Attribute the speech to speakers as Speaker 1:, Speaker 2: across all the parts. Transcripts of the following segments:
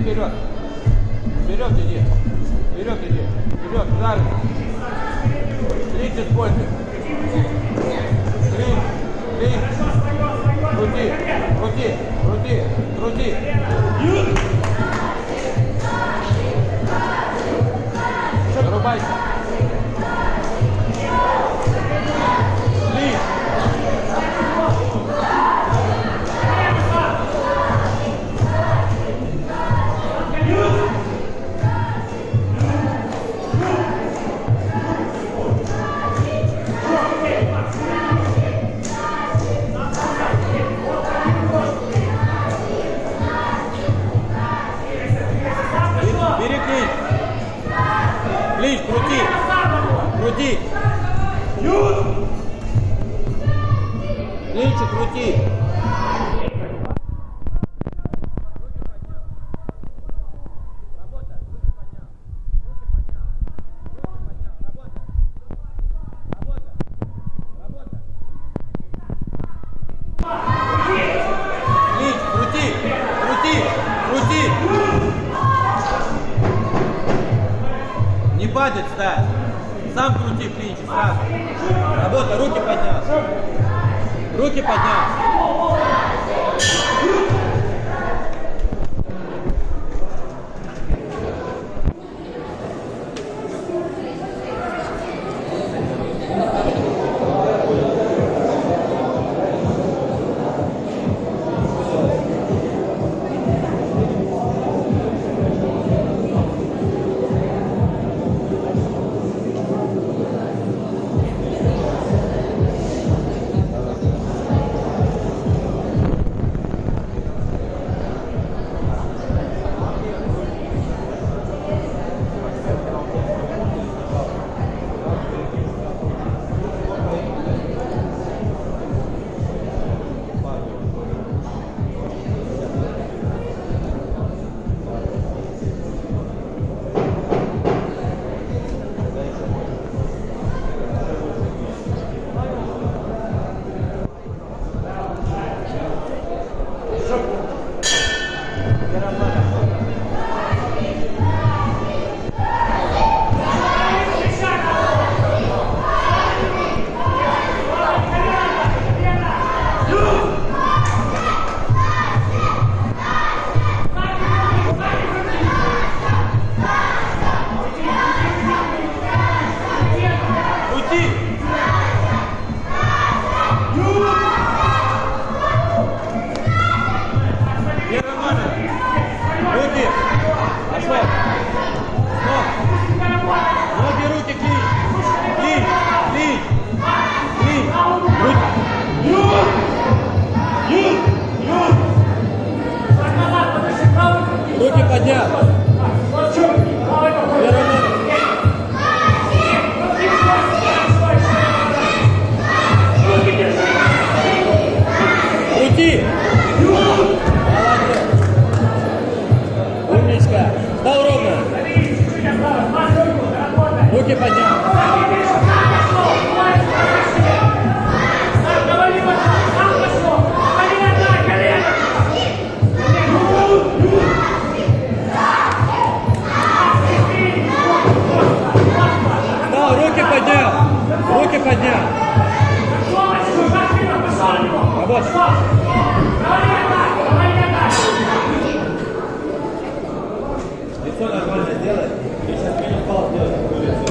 Speaker 1: Вперед! Вперед иди! Вперед иди! Вперед! Удар! Клинч используй! Клинч! Клинч! Крути! Крути! Крути! Крути! Зарубайся! Клинч! Клинч, крути! Крути! Клинч, крути! Клинч, крути! Крути! Крути! Не падать, ставь. Сам крути клинч сразу. Работа, руки поднял. Руки поднял. Руки поднял. Крути. Молодец. Умничка. Стал ровно. Руки поднял. Руки поднял. Работай. Лицо нормально сделай. И сейчас минус балл сделай такое лицо.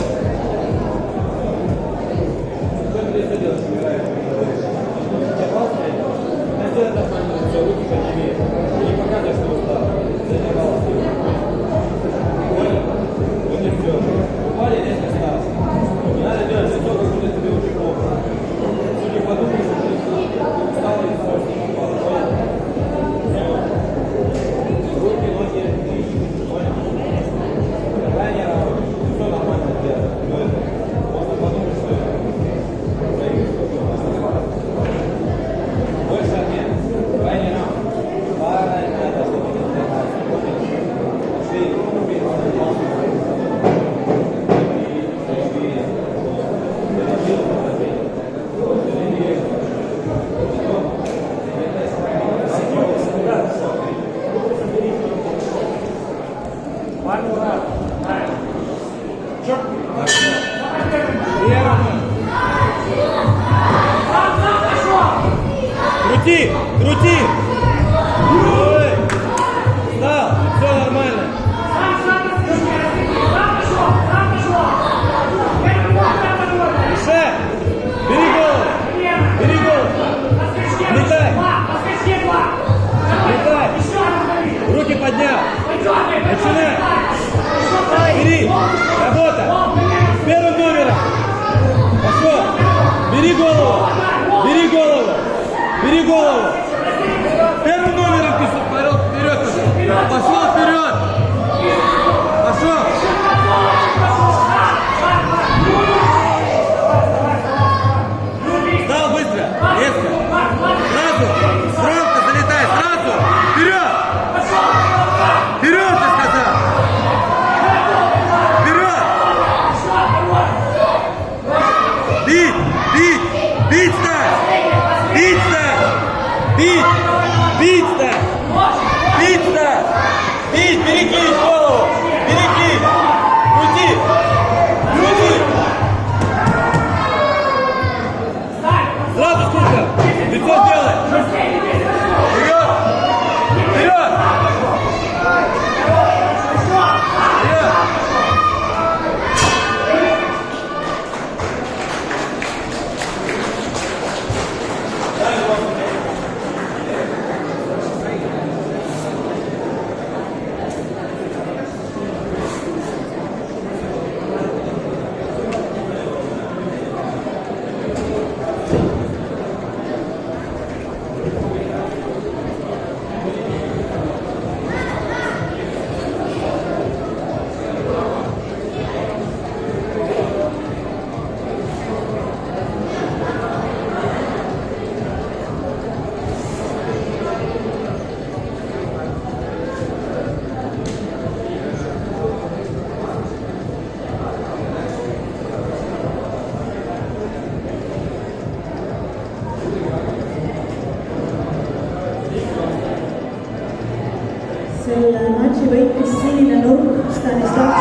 Speaker 1: Лево. Крути, крути. Ой. Встал, все нормально. Выше. Бери голову. Бери голову. Летай. Летай. Руки поднял. Начинай. Бери. Работа. С первым номером. Пошел. Бери голову. Бери голову. Бери голову. Первым номером ты вперед. Пошел вперед. Пошел. Встал быстро. Резко. Сразу залетай. Сразу. Вперед. Вперед, ты сказал. Вперед. Бить. Бить. Бить ставь. Бить ставь. Бить. Бить ставь. Бить ставь. Бить. Перекинь голову. Перекинь. Крути. Крути. Сразу сколько. Лицо сделай. Вперед. Вперед. Вперед.
Speaker 2: Se la noche 26 en la NURC Stanislav